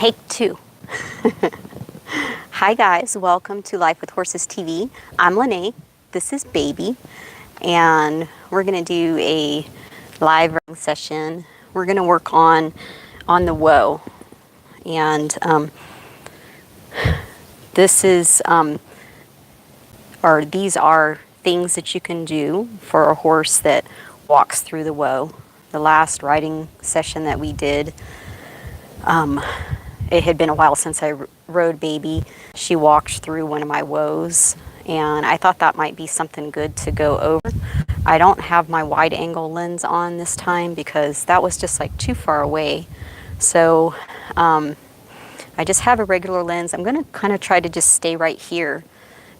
Take two. Hi guys, welcome to Life with Horses TV. I'm Lene, this is Baby, and we're gonna do a live riding session. We're gonna work on the whoa, and these are things that you can do for a horse that walks through the whoa. The last riding session that we did, it had been a while since I rode Baby. She walked through one of my whoas, and I thought that might be something good to go over. I don't have my wide angle lens on this time because that was just like too far away. So I just have a regular lens. I'm gonna kind of try to just stay right here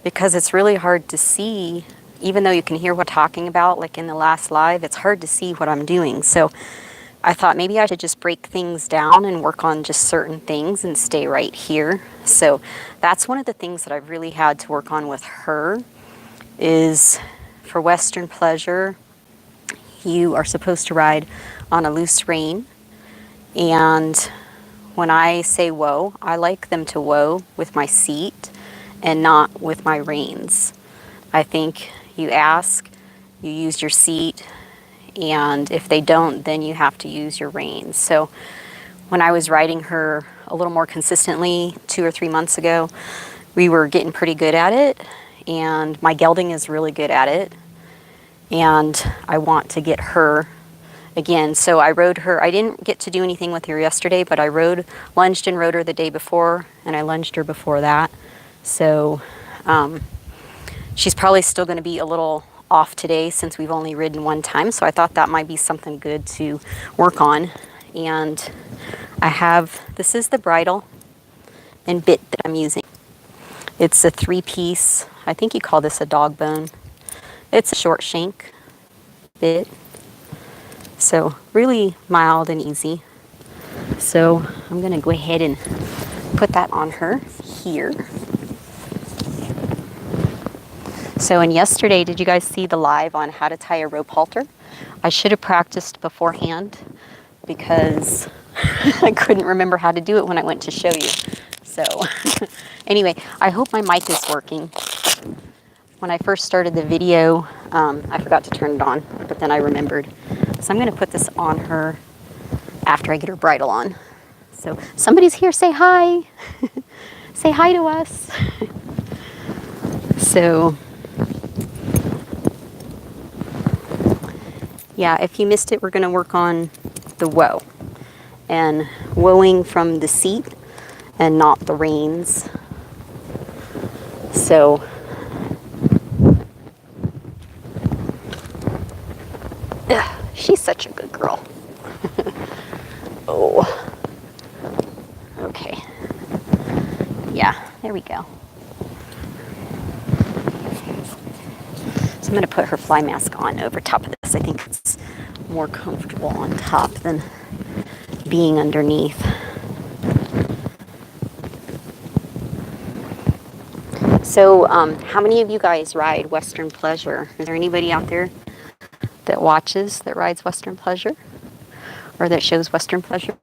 because it's really hard to see, even though you can hear what I'm talking about, like in the last live, it's hard to see what I'm doing. So I thought maybe I should just break things down and work on just certain things and stay right here. So that's one of the things that I've really had to work on with her is for Western Pleasure, you are supposed to ride on a loose rein. And when I say whoa, I like them to whoa with my seat and not with my reins. I think you ask, you use your seat, and if they don't, then you have to use your reins. So when I was riding her a little more consistently 2 or 3 months ago, we were getting pretty good at it, and my gelding is really good at it, and I want to get her again. So I rode her. I didn't get to do anything with her yesterday, but I lunged and rode her the day before, and I lunged her before that. So she's probably still going to be a little off today since we've only ridden one time, so I thought that might be something good to work on. And this is the bridle and bit that I'm using. It's a 3-piece, I think you call this a dog bone. It's a short shank bit, so really mild and easy. So I'm gonna go ahead and put that on her here. So, and yesterday, did you guys see the live on how to tie a rope halter? I should have practiced beforehand because I couldn't remember how to do it when I went to show you. So anyway, I hope my mic is working. When I first started the video, I forgot to turn it on, but then I remembered. So I'm gonna put this on her after I get her bridle on. So somebody's here, say hi. Say hi to us. So yeah, if you missed it, we're going to work on the whoa and whoaing from the seat and not the reins. So she's such a good girl. Oh, okay. Yeah, there we go. So I'm going to put her fly mask on over top of this. I think it's more comfortable on top than being underneath. So how many of you guys ride Western Pleasure? Is there anybody out there that rides Western Pleasure? Or that shows Western Pleasure?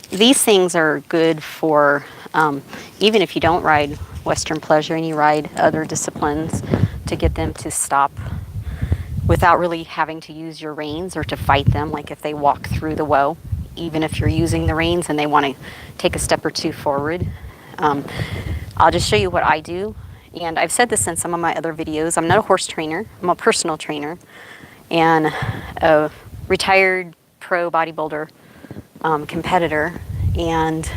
These things are good for even if you don't ride Western Pleasure and you ride other disciplines, to get them to stop without really having to use your reins or to fight them, like if they walk through the whoa, even if you're using the reins and they want to take a step or two forward. I'll just show you what I do. And I've said this in some of my other videos. I'm not a horse trainer. I'm a personal trainer and a retired pro bodybuilder competitor. And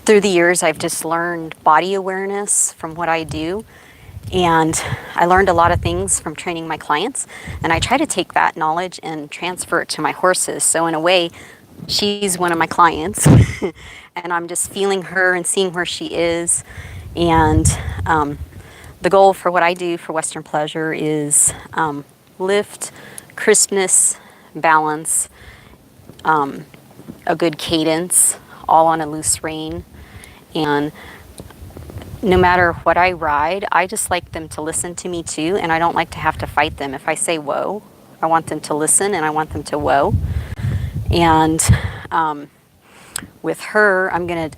through the years, I've just learned body awareness from what I do. And I learned a lot of things from training my clients. And I try to take that knowledge and transfer it to my horses. So in a way, she's one of my clients. And I'm just feeling her and seeing where she is. And the goal for what I do for Western Pleasure is lift, crispness, balance, a good cadence, all on a loose rein. And no matter what I ride, I just like them to listen to me too, and I don't like to have to fight them. If I say whoa, I want them to listen and I want them to whoa. And with her, I'm gonna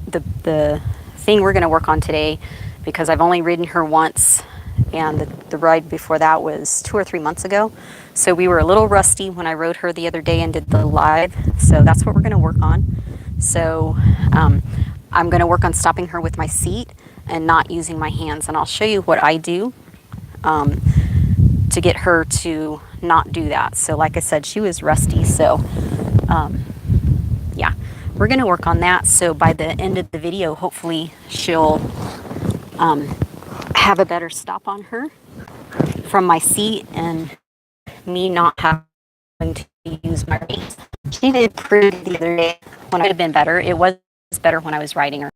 the thing we're gonna work on today, because I've only ridden her once, and the ride before that was 2 or 3 months ago. So we were a little rusty when I rode her the other day and did the live. So that's what we're gonna work on. So I'm gonna work on stopping her with my seat and not using my hands. And I'll show you what I do to get her to not do that. So like I said, she was rusty. So yeah, we're gonna work on that. So by the end of the video, hopefully she'll have a better stop on her from my seat and me not having to use my reins. She did pretty good the other day when I could have been better. It was better when I was riding her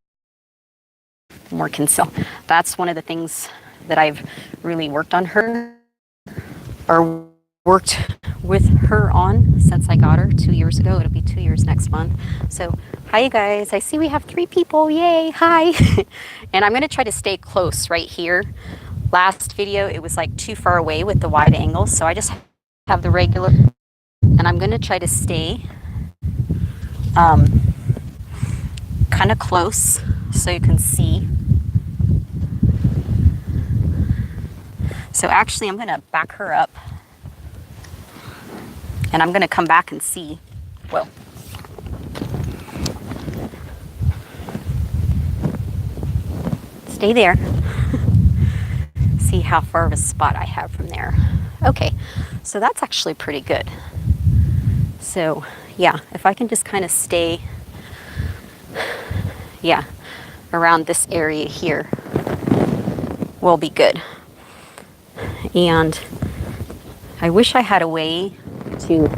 more concealed. That's one of the things that I've really worked on her, or worked with her on since I got her 2 years ago. It'll be 2 years next month. So hi you guys, I see we have 3 people, yay, hi. And I'm gonna try to stay close right here. Last video, it was like too far away with the wide angle, so I just have the regular, and I'm gonna try to stay kind of close so you can see. So actually I'm gonna back her up and I'm gonna come back and see. Whoa. Stay there. See how far of a spot I have from there. Okay, so that's actually pretty good. So yeah, if I can just kind of stay, yeah, around this area here, will be good. And I wish I had a way to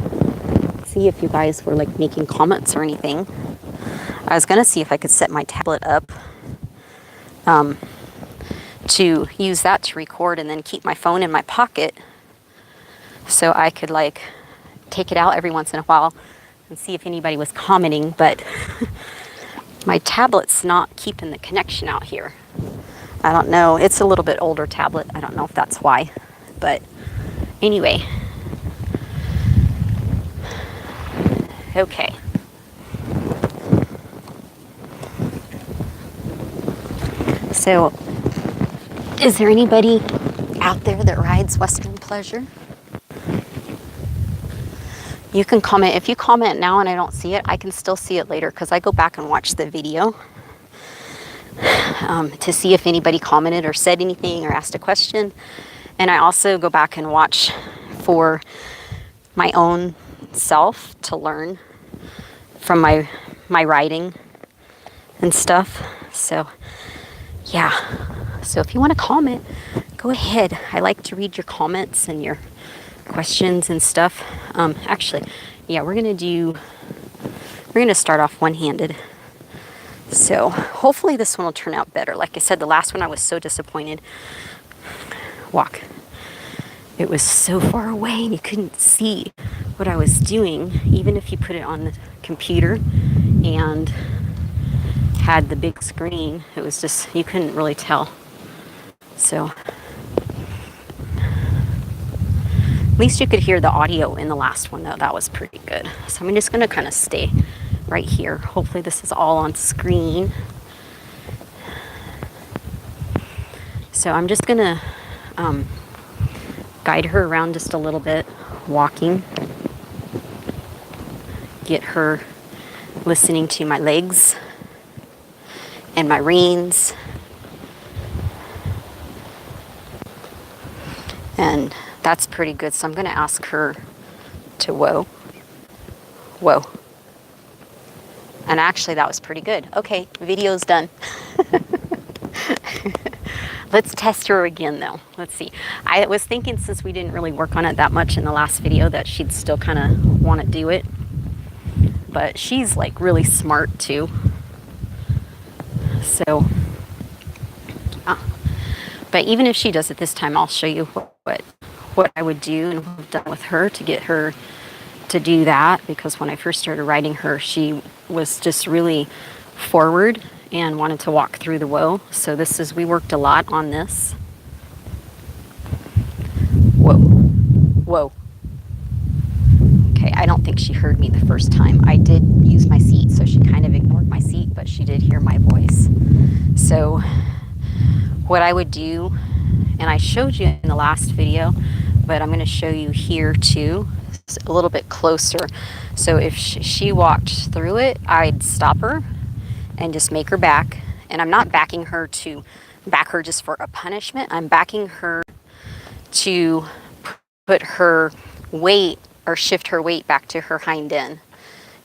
see if you guys were like making comments or anything. I was gonna see if I could set my tablet up to use that to record and then keep my phone in my pocket so I could like take it out every once in a while and see if anybody was commenting, but my tablet's not keeping the connection out here. I don't know, it's a little bit older tablet. I don't know if that's why, but anyway. Okay. So, is there anybody out there that rides Western Pleasure? You can comment. If you comment now and I don't see it, I can still see it later because I go back and watch the video to see if anybody commented or said anything or asked a question. And I also go back and watch for my own self to learn from my writing and stuff. So yeah, so if you want to comment, go ahead. I like to read your comments and your questions and stuff. Actually, yeah, we're gonna start off one-handed. So hopefully this one will turn out better. Like I said, the last one I was so disappointed. Walk. It was so far away and you couldn't see what I was doing, even if you put it on the computer and had the big screen. It was just, you couldn't really tell. So at least you could hear the audio in the last one though. That was pretty good. So I'm just gonna kind of stay right here. Hopefully this is all on screen. So I'm just gonna guide her around just a little bit, walking. Get her listening to my legs and my reins. And that's pretty good. So I'm going to ask her to whoa. Whoa. And actually that was pretty good. Okay, video's done. Let's test her again though. Let's see. I was thinking since we didn't really work on it that much in the last video that she'd still kind of want to do it. But she's like really smart too. So, but even if she does it this time, I'll show you what I would do and what I've done with her to get her to do that. Because when I first started riding her, she was just really forward and wanted to walk through the whoa. So we worked a lot on this. Whoa, whoa, I don't think she heard me the first time. I did use my seat, so she kind of ignored my seat, but she did hear my voice. So what I would do, and I showed you in the last video, but I'm going to show you here too, a little bit closer. So if she walked through it, I'd stop her and just make her back. And I'm not backing her to back her just for a punishment. I'm backing her to put her weight or shift her weight back to her hind end.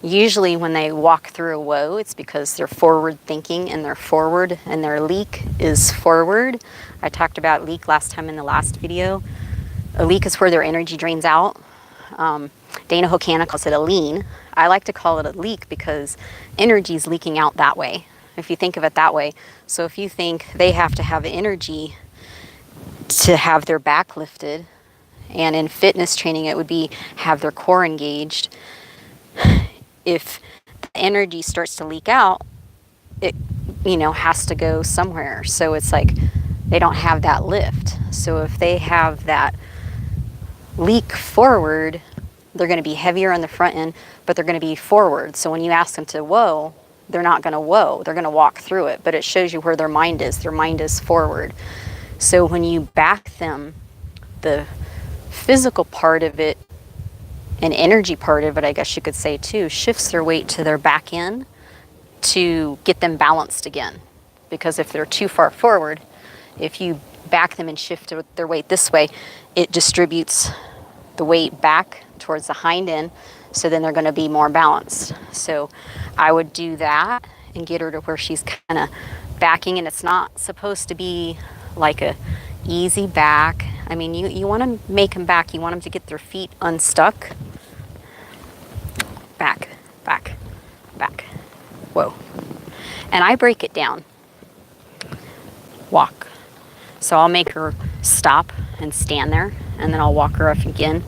Usually when they walk through a woe, it's because they're forward thinking and they're forward, and their leak is forward. I talked about leak last time in the last video. A leak is where their energy drains out. Dana Hokana calls it a lean. I like to call it a leak because energy is leaking out that way, if you think of it that way. So if you think they have to have energy to have their back lifted, and in fitness training it would be have their core engaged, if the energy starts to leak out, it has to go somewhere. So it's like they don't have that lift. So if they have that leak forward, they're going to be heavier on the front end, but they're going to be forward. So when you ask them to whoa, they're not going to whoa. They're going to walk through it, but it shows you where their mind is. Their mind is forward. So when you back them, the physical part of it and energy part of it, I guess you could say too, shifts their weight to their back end to get them balanced again. Because if they're too far forward, if you back them and shift their weight this way, it distributes the weight back towards the hind end, so then they're going to be more balanced. So I would do that and get her to where she's kind of backing, and it's not supposed to be like a easy back. I mean, you want to make them back. You want them to get their feet unstuck. Back, back, back. Whoa. And I break it down. Walk. So I'll make her stop and stand there, and then I'll walk her up again.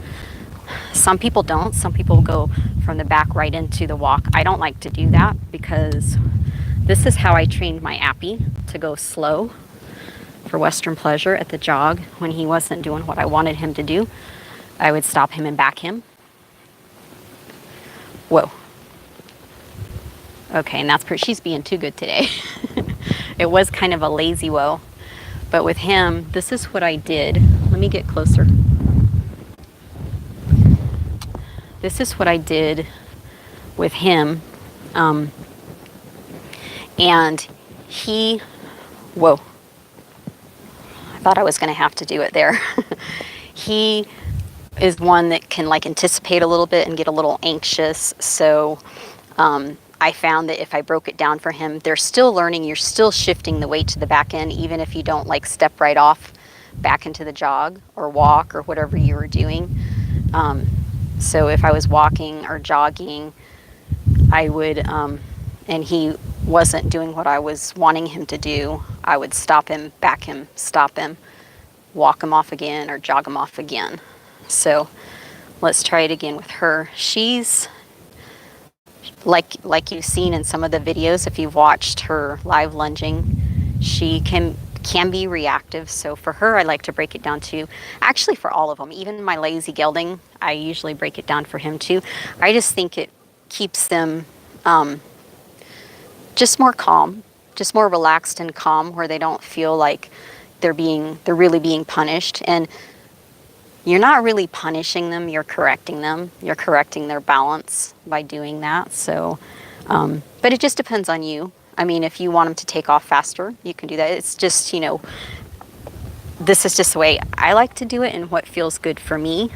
Some people don't. Some people go from the back right into the walk. I don't like to do that because this is how I trained my Appy to go slow for Western Pleasure at the jog. When he wasn't doing what I wanted him to do, I would stop him and back him. Whoa. Okay, and that's she's being too good today. It was kind of a lazy whoa. But with him, this is what I did. Let me get closer. This is what I did with him. And he, whoa. I thought I was going to have to do it there. He is one that can like anticipate a little bit and get a little anxious. So I found that if I broke it down for him, they're still learning. You're still shifting the weight to the back end, even if you don't like step right off back into the jog or walk or whatever you were doing. So if I was walking or jogging, I would, and he wasn't doing what I was wanting him to do, I would stop him, back him, stop him, walk him off again, or jog him off again. So let's try it again with her. She's like you've seen in some of the videos, if you've watched her live lunging, she can be reactive. So for her, I like to break it down to, actually for all of them, even my lazy gelding, I usually break it down for him too. I just think it keeps them just more calm, just more relaxed and calm, where they don't feel like they're really being punished. And you're not really punishing them, you're correcting them. You're correcting their balance by doing that. So, but it just depends on you. I mean, if you want them to take off faster, you can do that. It's just, this is just the way I like to do it and what feels good for me.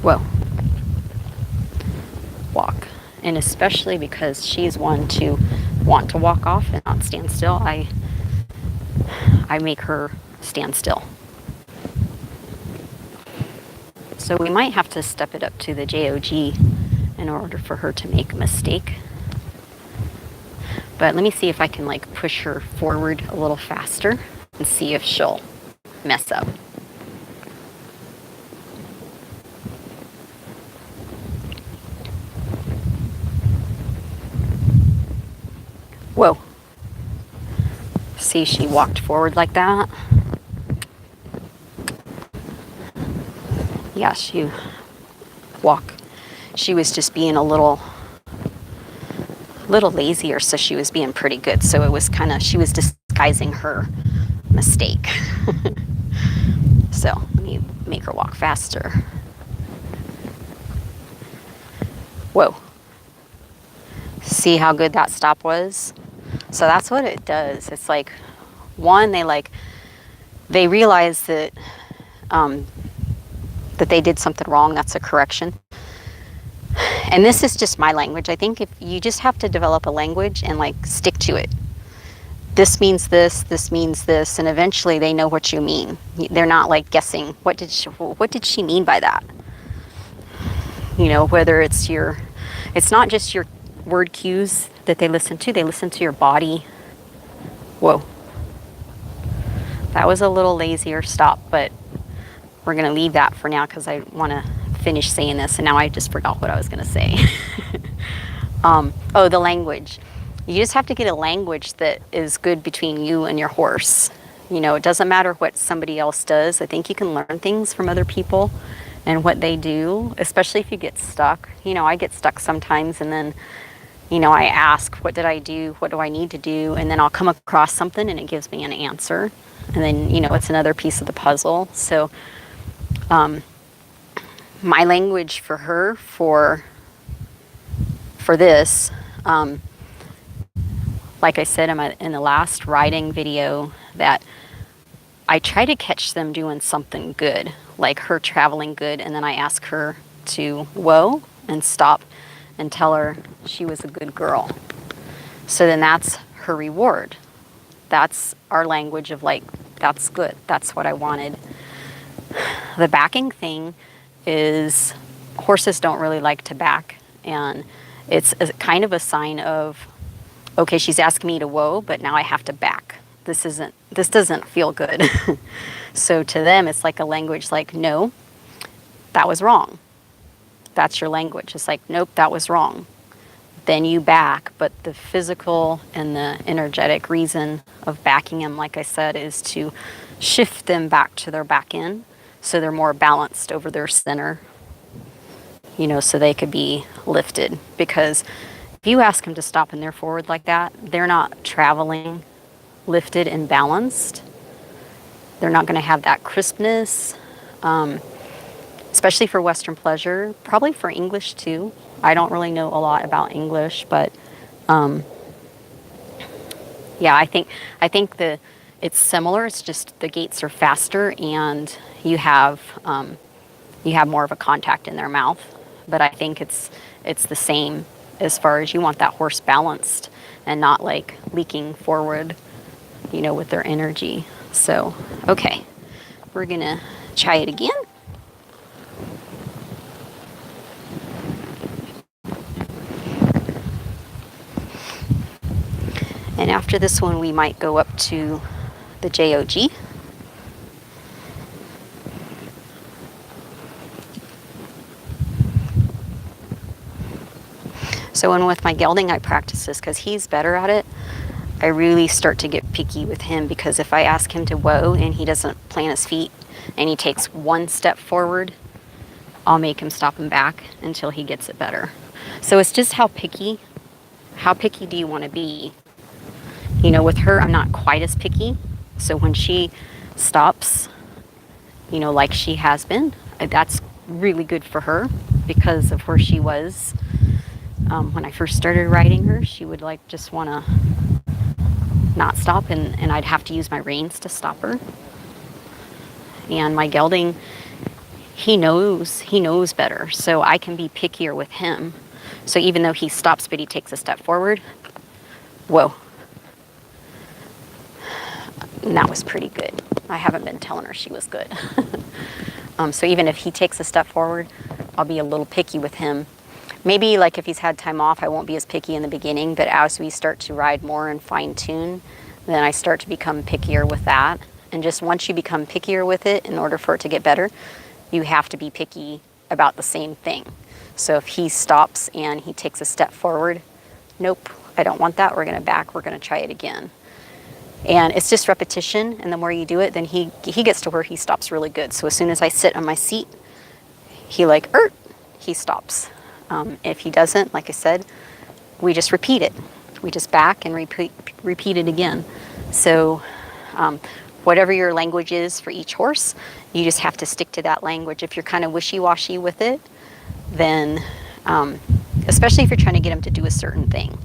Whoa. Walk. And especially because she's one to want to walk off and not stand still, I make her stand still. So we might have to step it up to the JOG in order for her to make a mistake. But let me see if I can like push her forward a little faster and see if she'll mess up. Whoa. See, she walked forward like that. yeah, walk. She was just being a little lazier, so she was being pretty good. So it was kind of, she was disguising her mistake. So let me make her walk faster. Whoa. See how good that stop was? So that's what it does. It's like, one, they realize that that they did something wrong. That's a correction. And this is just my language. I think if you just have to develop a language and like stick to it. This means this means this, and eventually they know what you mean. They're not like guessing, what did she mean by that? You know, whether it's not just your word cues that they listen to your body. Whoa. That was a little lazier stop, but we're going to leave that for now because I want to finish saying this, and now I just forgot what I was going to say. Oh, the language. You just have to get a language that is good between you and your horse. You know, it doesn't matter what somebody else does. I think you can learn things from other people and what they do, especially if you get stuck. You know, I get stuck sometimes, and then, you know, I ask, what did I do? What do I need to do? And then I'll come across something and it gives me an answer. And then, you know, it's another piece of the puzzle. So my language for her, for this, like I said in the last riding video, that I try to catch them doing something good, like her traveling good, and then I ask her to whoa and stop and tell her she was a good girl. So then that's her reward. That's our language of like, that's good. That's what I wanted. The backing thing is, horses don't really like to back, and it's kind of a sign of, okay, she's asking me to whoa, but now I have to back. This doesn't feel good. So to them, it's like a language like, no, that was wrong. That's your language. It's like, nope, that was wrong. Then you back, but the physical and the energetic reason of backing them, like I said, is to shift them back to their back end so they're more balanced over their center, you know, so they could be lifted. Because if you ask them to stop in their forward like that, they're not traveling lifted and balanced. They're not going to have that crispness, especially for Western pleasure, probably for English too. I don't really know a lot about English, but yeah, I think it's similar. It's just the gaits are faster, and you have more of a contact in their mouth. But I think it's the same as far as you want that horse balanced and not like leaking forward, you know, with their energy. So, okay, we're gonna try it again. And after this one, we might go up to the JOG. So when with my gelding, I practice this because he's better at it. I really start to get picky with him, because if I ask him to whoa and he doesn't plant his feet and he takes one step forward, I'll make him stop and back until he gets it better. So it's just how picky do you want to be? You know, with her, I'm not quite as picky. So when she stops, you know, like she has been, that's really good for her because of where she was. When I first started riding her, she would like just want to not stop, and I'd have to use my reins to stop her. And my gelding, he knows better, so I can be pickier with him. So even though he stops but he takes a step forward, whoa. And that was pretty good. I haven't been telling her she was good. So even if he takes a step forward, I'll be a little picky with him. Maybe like if he's had time off, I won't be as picky in the beginning, but as we start to ride more and fine tune, then I start to become pickier with that. And just once you become pickier with it, in order for it to get better, you have to be picky about the same thing. So if he stops and he takes a step forward, nope, I don't want that. We're going to back. We're going to try it again. And it's just repetition. And the more you do it, then he gets to where he stops really good. So as soon as I sit on my seat, he like, he stops. If he doesn't, like I said, we just repeat it. We just back and repeat it again. So whatever your language is for each horse, you just have to stick to that language. If you're kind of wishy-washy with it, then, especially if you're trying to get them to do a certain thing.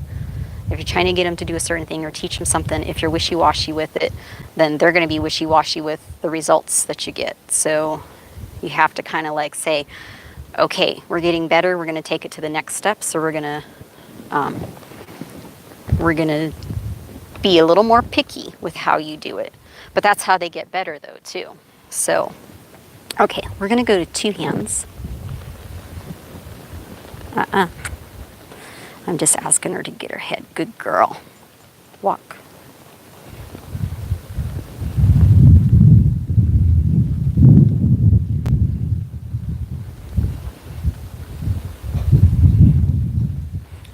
If you're trying to get them to do a certain thing or teach them something, if you're wishy-washy with it, then they're going to be wishy-washy with the results that you get. So you have to kind of like say, okay, we're getting better. We're going to take it to the next step. So we're going to be a little more picky with how you do it. But that's how they get better though too. So, okay, we're going to go to 2 hands. I'm just asking her to get her head. Good girl. Walk.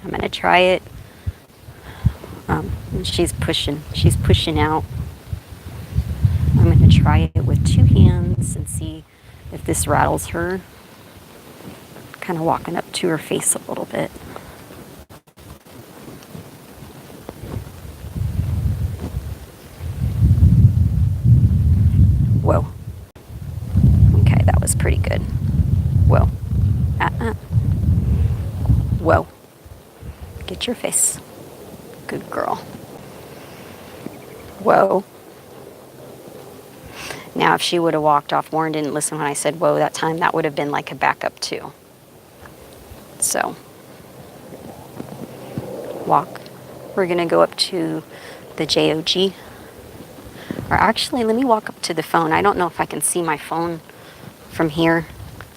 I'm going to try it. She's pushing out. I'm going to try it with 2 hands and see if this rattles her. Kind of walking up to her face a little bit. Whoa. Okay, that was pretty good. Whoa. Whoa. Get your face. Good girl. Whoa. Now, if she would have walked off more and didn't listen when I said whoa that time, that would have been like a backup too. So, walk. We're going to go up to the JOG. Or actually, let me walk up to the phone. I don't know if I can see my phone from here.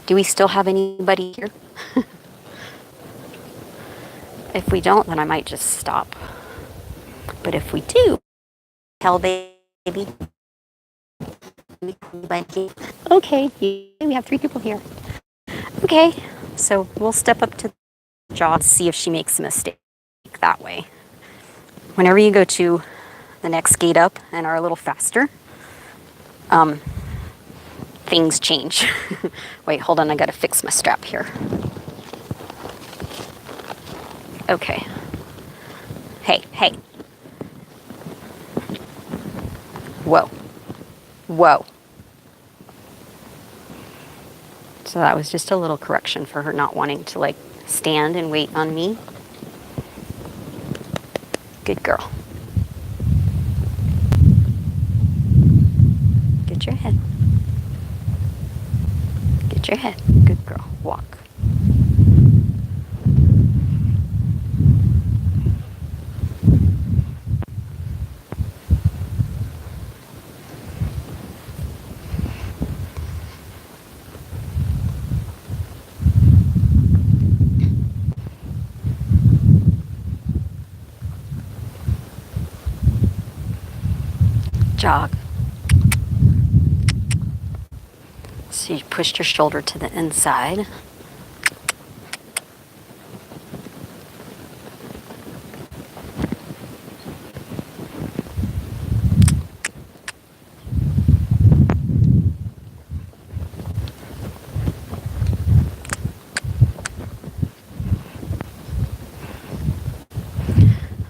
Do we still have anybody here? If we don't, then I might just stop. But if we do, tell baby. Okay, we have 3 people here. Okay, so we'll step up to the jaw to see if she makes a mistake that way. Whenever you go to the next gate up and are a little faster, things change. Wait, hold on, I gotta fix my strap here. Okay. Hey. Whoa. Whoa. So that was just a little correction for her not wanting to like stand and wait on me. Good girl. Get your head. Get your head. Good girl. Walk. Jog. So you pushed your shoulder to the inside.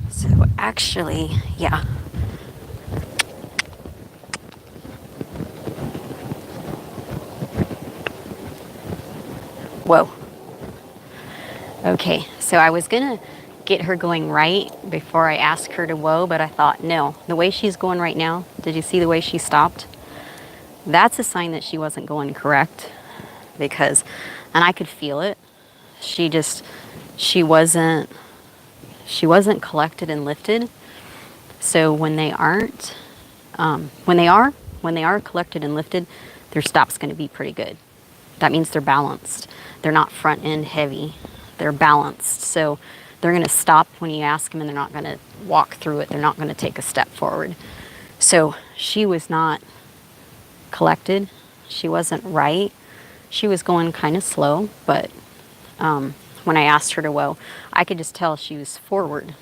So actually, yeah. Whoa. Okay, so I was gonna get her going right before I asked her to whoa, but I thought, no, the way she's going right now, did you see the way she stopped? That's a sign that she wasn't going correct because, and I could feel it. She wasn't collected and lifted. So when they aren't, when they are collected and lifted, their stop's gonna be pretty good. That means they're balanced. They're not front end heavy. They're balanced. So they're going to stop when you ask them and they're not going to walk through it. They're not going to take a step forward. So she was not collected. She wasn't right. She was going kind of slow, but when I asked her to whoa, I could just tell she was forward.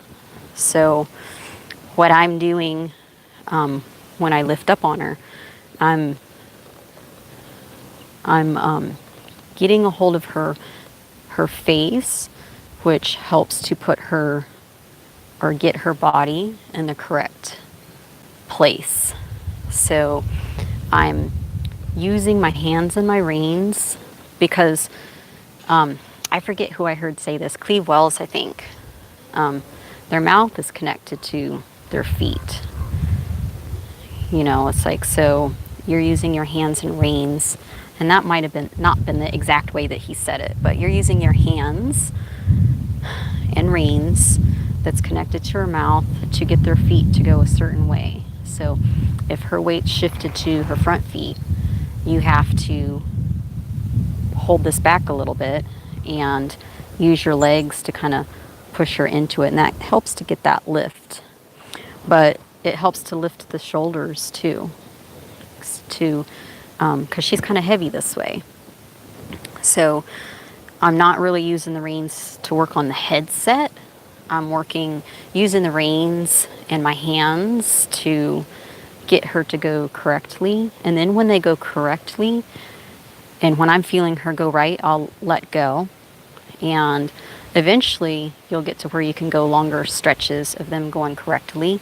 So what I'm doing when I lift up on her, I'm getting a hold of her face, which helps to put her or get her body in the correct place. So I'm using my hands and my reins because I forget who I heard say this, Cleve Wells, I think. Their mouth is connected to their feet. You know, it's like, so you're using your hands and reins, and that might have been not been the exact way that he said it, but you're using your hands and reins that's connected to her mouth to get their feet to go a certain way. So if her weight shifted to her front feet, you have to hold this back a little bit and use your legs to kind of push her into it, and that helps to get that lift. But it helps to lift the shoulders too, because she's kind of heavy this way. So I'm not really using the reins to work on the headset. I'm using the reins and my hands to get her to go correctly. And then when they go correctly, and when I'm feeling her go right, I'll let go. And eventually you'll get to where you can go longer stretches of them going correctly.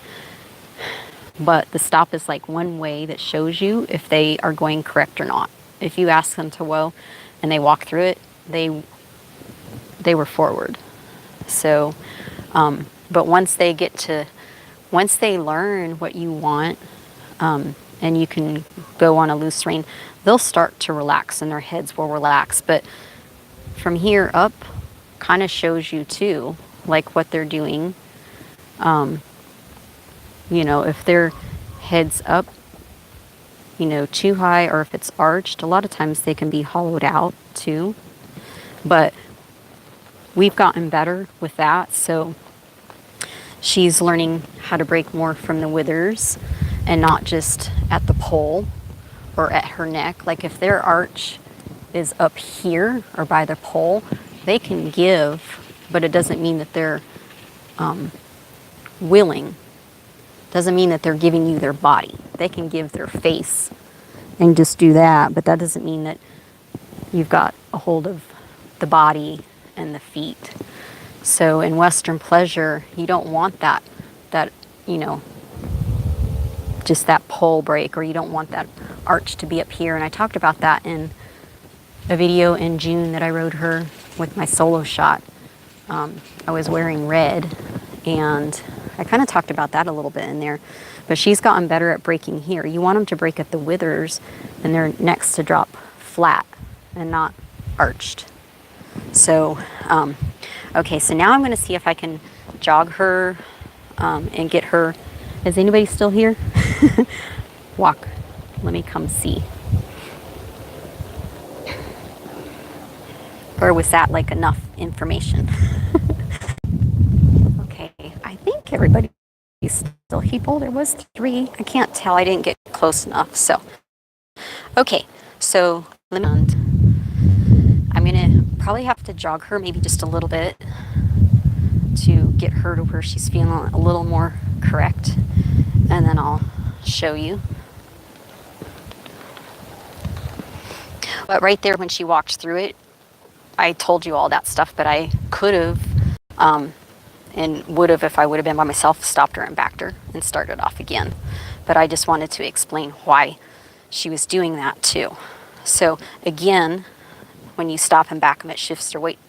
But the stop is like one way that shows you if they are going correct or not. If you ask them to whoa and they walk through it, they were forward. So, but once they learn what you want, and you can go on a loose rein, they'll start to relax and their heads will relax. But from here up kind of shows you too, like what they're doing. You know, if their head's up, you know, too high, or if it's arched, a lot of times they can be hollowed out too. But we've gotten better with that. So she's learning how to break more from the withers and not just at the pole or at her neck. Like if their arch is up here or by the pole, they can give, but it doesn't mean that they're willing. Doesn't mean that they're giving you their body. They can give their face and just do that, but that doesn't mean that you've got a hold of the body and the feet. So in Western pleasure, you don't want that, you know, just that pole break, or you don't want that arch to be up here. And I talked about that in a video in June that I rode her with my solo shot. I was wearing red, and I kind of talked about that a little bit in there. But she's gotten better at breaking here. You want them to break at the withers and their necks to drop flat and not arched. So, okay, so now I'm going to see if I can jog her and get her. Is anybody still here? Walk. Let me come see. Or was that like enough information? Okay, I think everybody's still here. There was 3. I can't tell. I didn't get close enough. So, okay, so I'm gonna probably have to jog her maybe just a little bit to get her to where she's feeling a little more correct, and then I'll show you. But right there when she walked through it, I told you all that stuff, but I could have and would have, if I would have been by myself, stopped her and backed her and started off again. But I just wanted to explain why she was doing that too. So again, when you stop and back them, it shifts their weight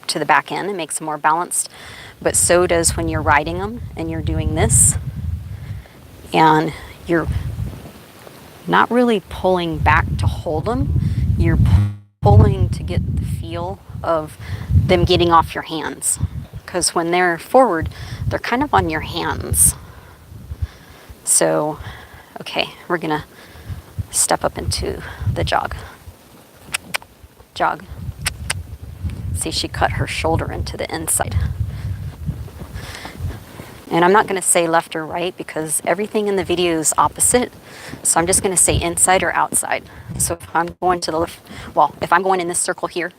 to the back end and makes them more balanced. But so does when you're riding them and you're doing this and you're not really pulling back to hold them, you're pulling to get the feel of them getting off your hands. Because when they're forward, they're kind of on your hands. So, okay, we're gonna step up into the jog. Jog. See, she cut her shoulder into the inside. And I'm not going to say left or right because everything in the video is opposite. So I'm just going to say inside or outside. So if I'm going to the left, well, if I'm going in this circle here,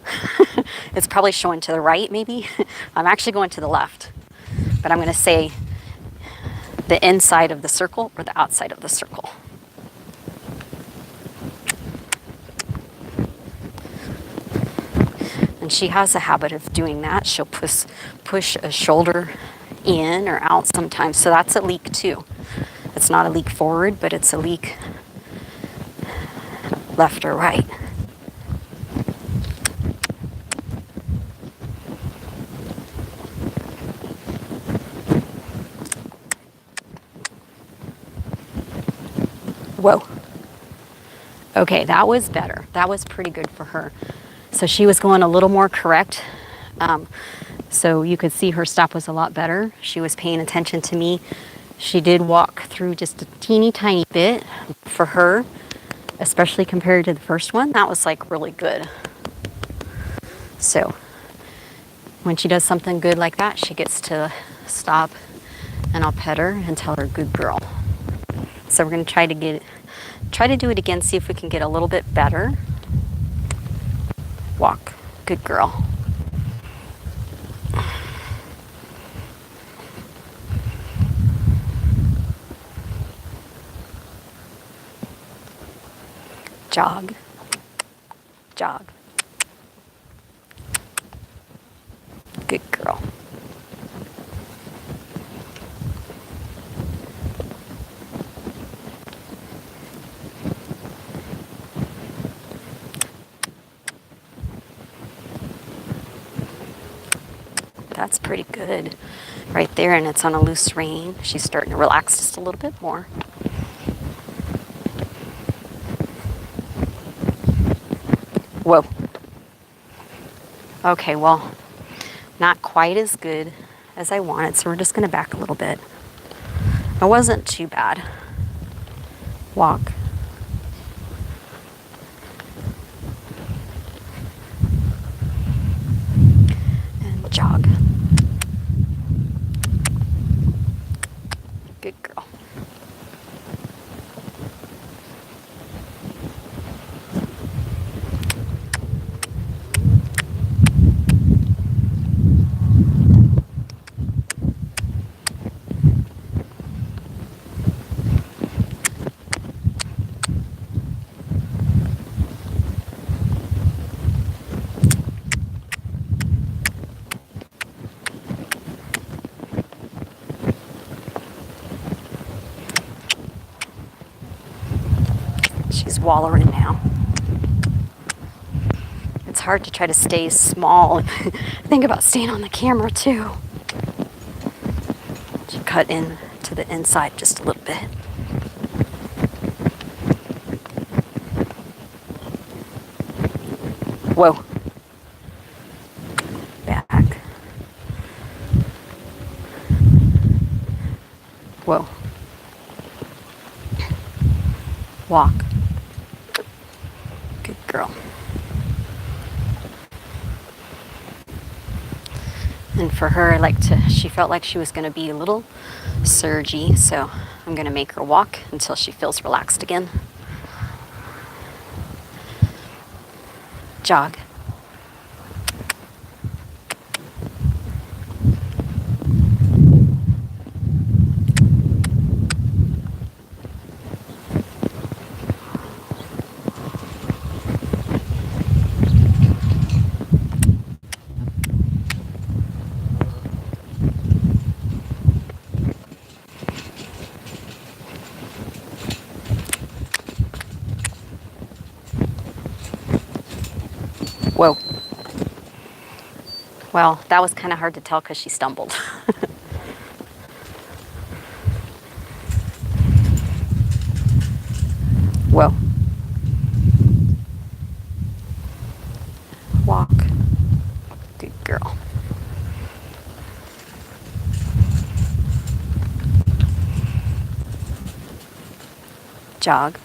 it's probably showing to the right maybe. I'm actually going to the left. But I'm going to say the inside of the circle or the outside of the circle. And she has a habit of doing that. She'll push a shoulder in or out sometimes. So that's a leak too. It's not a leak forward, but it's a leak left or right. Whoa. Okay, that was better. That was pretty good for her. So she was going a little more correct. So you could see her stop was a lot better. She was paying attention to me. She did walk through just a teeny tiny bit for her, especially compared to the first one. That was like really good. So when she does something good like that, she gets to stop and I'll pet her and tell her good girl. So we're going to try to do it again, see if we can get a little bit better. Walk, good girl. Jog, jog. Good girl. That's pretty good right there, and it's on a loose rein. She's starting to relax just a little bit more. Whoa. Okay, well, not quite as good as I wanted, so we're just going to back a little bit. It wasn't too bad. Walk. And jog. Good girl. She's wallowing now. It's hard to try to stay small. Think about staying on the camera too. She cut in to the inside just a little bit. Whoa. Back. Whoa. Walk. Good girl. And for her, she felt like she was going to be a little surgy, so I'm going to make her walk until she feels relaxed again. Jog. Whoa. Well, that was kind of hard to tell because she stumbled. Whoa. Walk. Good girl. Jog.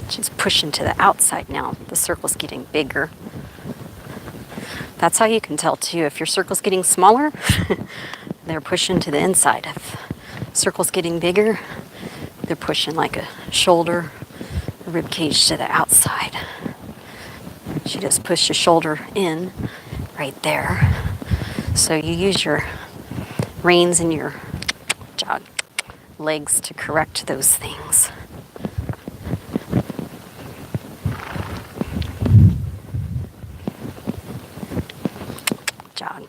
She's pushing to the outside now. The circle's getting bigger. That's how you can tell too. If your circle's getting smaller, they're pushing to the inside. If circle's getting bigger, they're pushing like a shoulder, a rib cage to the outside. She just pushed a shoulder in right there. So you use your reins and your jog legs to correct those things. Jog.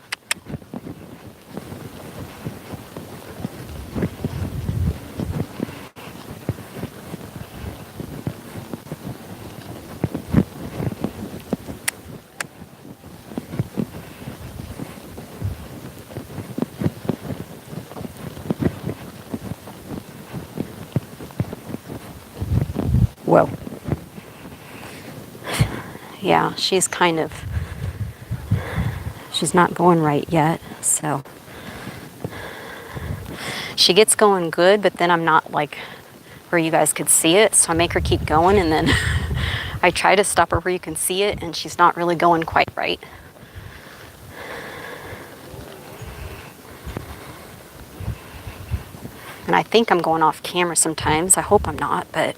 Whoa. Yeah, she's not going right yet, so she gets going good, but then I'm not like where you guys could see it, so I make her keep going, and then I try to stop her where you can see it, and she's not really going quite right. And I think I'm going off camera sometimes. I hope I'm not, but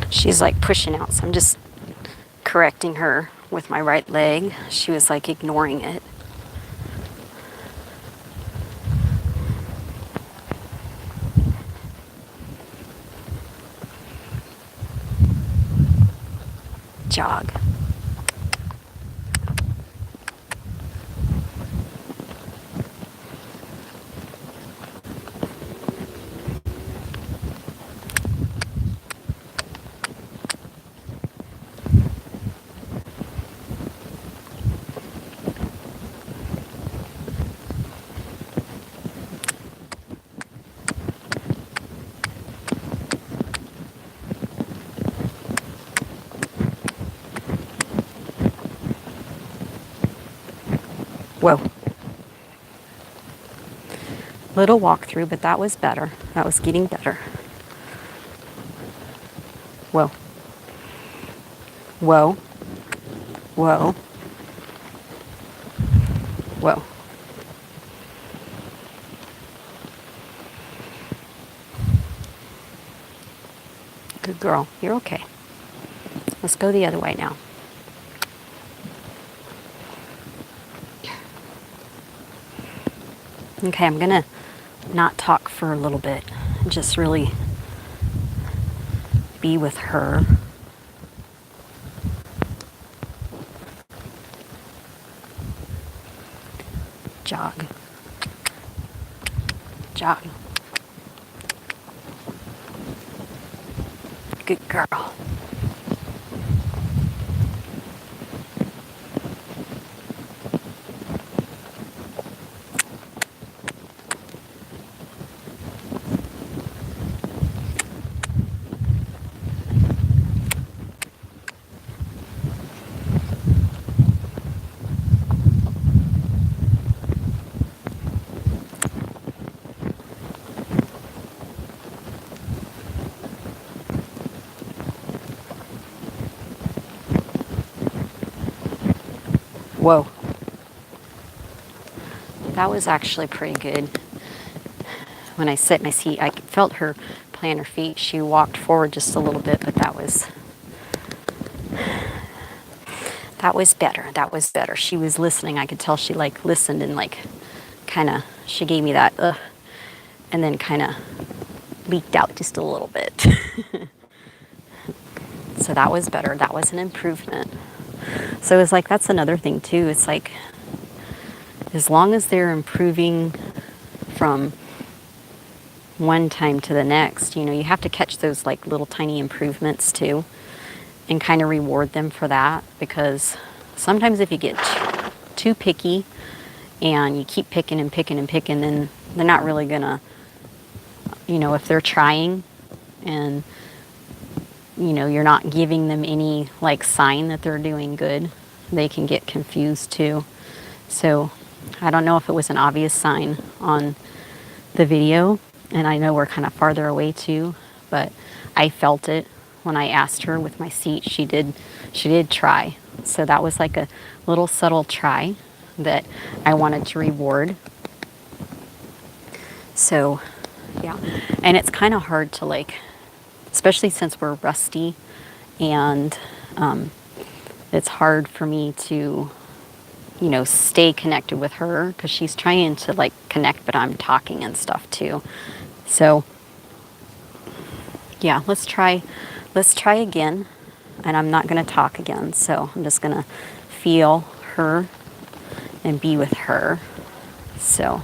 she's like pushing out, so I'm just correcting her with my right leg. She was like ignoring it. Jog. Whoa. Little walkthrough, but that was better. That was getting better. Whoa. Whoa. Whoa. Whoa. Good girl. You're okay. Let's go the other way now. Okay, I'm gonna not talk for a little bit. Just really be with her. Jog. Jog. Good girl. Whoa. That was actually pretty good. When I sat in my seat, I felt her plant her feet. She walked forward just a little bit, but that was better. That was better. She was listening. I could tell she like listened and like kind of, she gave me that, and then kind of leaked out just a little bit. So that was better. That was an improvement. So it's like, that's another thing too. It's like, as long as they're improving from one time to the next, you know, you have to catch those like little tiny improvements too and kind of reward them for that, because sometimes if you get too picky and you keep picking and picking and picking, then they're not really gonna, you know, if they're trying and, you know, you're not giving them any like sign that they're doing good, they can get confused too. So I don't know if it was an obvious sign on the video, and I know we're kind of farther away too, but I felt it when I asked her with my seat. She did try. So that was like a little subtle try that I wanted to reward. So, yeah. And it's kind of hard to like, especially since we're rusty, and it's hard for me to, you know, stay connected with her because she's trying to like connect, but I'm talking and stuff too. So, yeah, let's try again. And I'm not going to talk again. So I'm just going to feel her and be with her. So.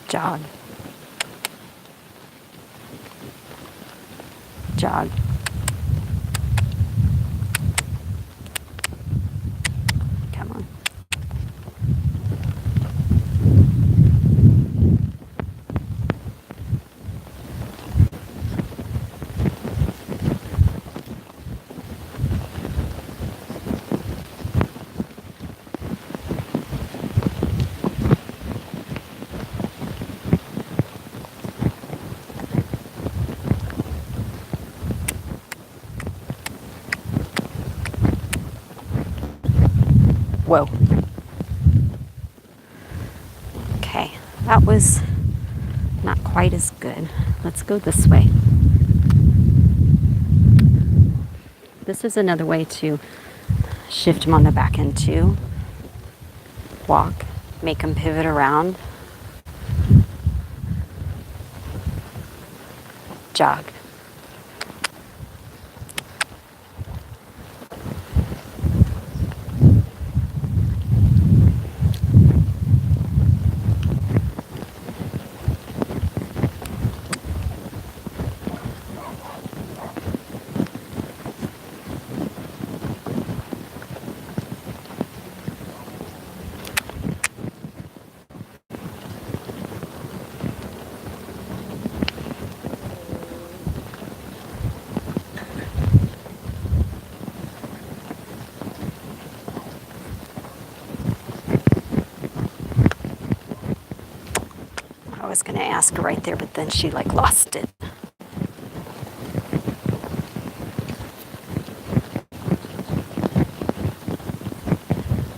Jog. Jog. Come on. Whoa. Okay, that was not quite as good. Let's go this way. This is another way to shift him on the back end too. Walk, make him pivot around. Jog. I was going to ask her right there, but then she like lost it.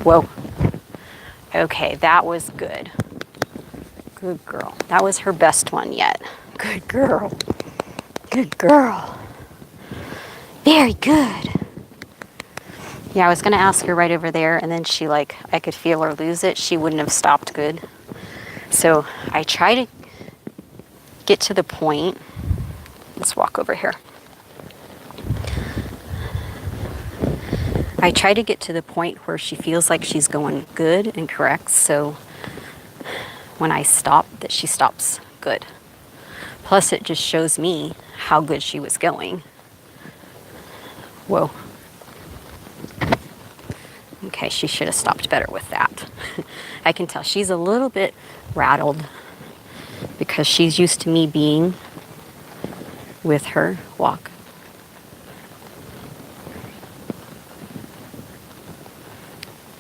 Whoa. Okay, that was good. Good girl. That was her best one yet. Good girl. Good girl. Very good. Yeah, I was going to ask her right over there, and then she like, I could feel her lose it. She wouldn't have stopped good. So I try to get to the point. Let's walk over here. I try to get to the point where she feels like she's going good and correct. So when I stop, that she stops good. Plus it just shows me how good she was going. Whoa. Okay, she should have stopped better with that. I can tell she's a little bit rattled because she's used to me being with her. Walk.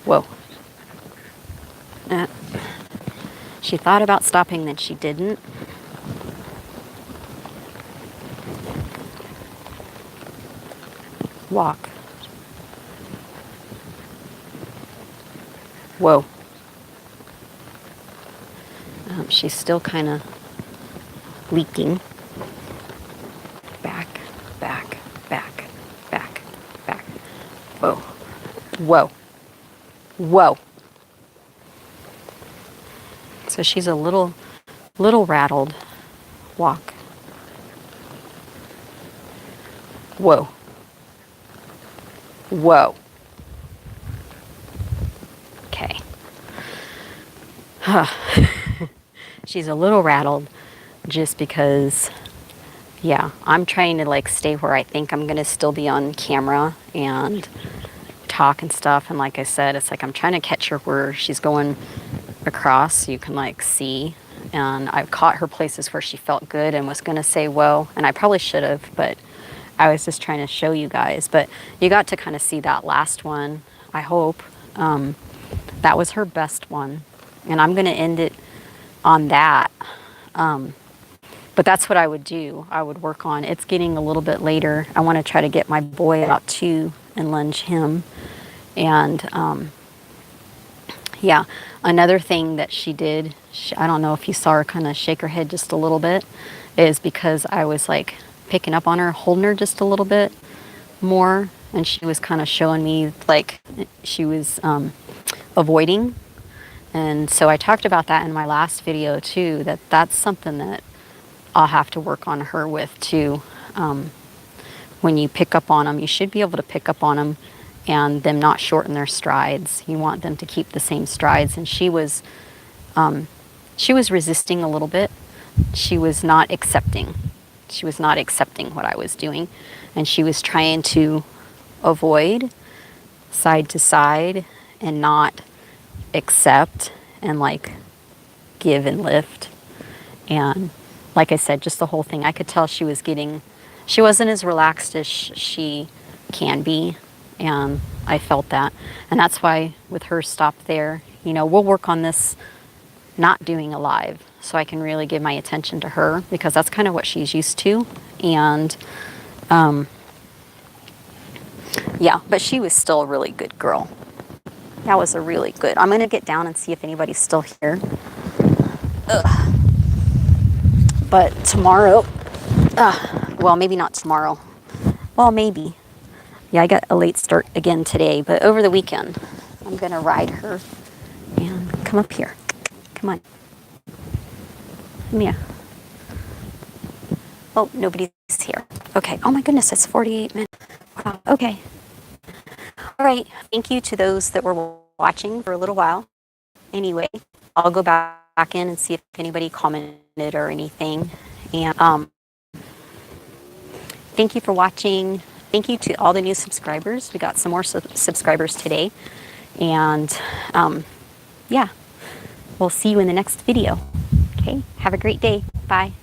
Whoa. She thought about stopping, then she didn't. Walk. Whoa. She's still kind of leaking. Back, back, back, back, back. Whoa. Whoa. Whoa. So she's a little rattled. Walk. Whoa. Whoa. She's a little rattled just because, yeah, I'm trying to like stay where I think I'm gonna still be on camera and talk and stuff. And like I said, it's like I'm trying to catch her where she's going across so you can like see. And I've caught her places where she felt good and was gonna say whoa, and I probably should have, but I was just trying to show you guys. But you got to kind of see that last one, I hope. That was her best one, and I'm gonna end it on that. But that's what I would do. I would work on. It's getting a little bit later. I want to try to get my boy out too and lunge him. And yeah, another thing that she did, I don't know if you saw her kind of shake her head just a little bit, is because I was like picking up on her, holding her just a little bit more, and she was kind of showing me like she was avoiding. And so I talked about that in my last video too, that that's something that I'll have to work on her with too. When you pick up on them, you should be able to pick up on them and them not shorten their strides. You want them to keep the same strides. And she was resisting a little bit. She was not accepting. She was not accepting what I was doing. And she was trying to avoid side to side and not accept and like give and lift. And like I said, just the whole thing, I could tell she wasn't as relaxed as she can be. And I felt that. And that's why with her stop there, you know, we'll work on this not doing a live so I can really give my attention to her, because that's kind of what she's used to. And yeah, but she was still a really good girl. That was a really good. I'm going to get down and see if anybody's still here. Ugh. But tomorrow, well, maybe not tomorrow. Well, maybe. Yeah, I got a late start again today, but over the weekend, I'm going to ride her and come up here. Come on. Yeah. Oh, nobody's here. Okay. Oh my goodness, it's 48 minutes. Wow. Okay. All right. Thank you to those that were watching for a little while. Anyway, I'll go back in and see if anybody commented or anything. And thank you for watching. Thank you to all the new subscribers. We got some more subscribers today. And yeah, we'll see you in the next video. Okay. Have a great day. Bye.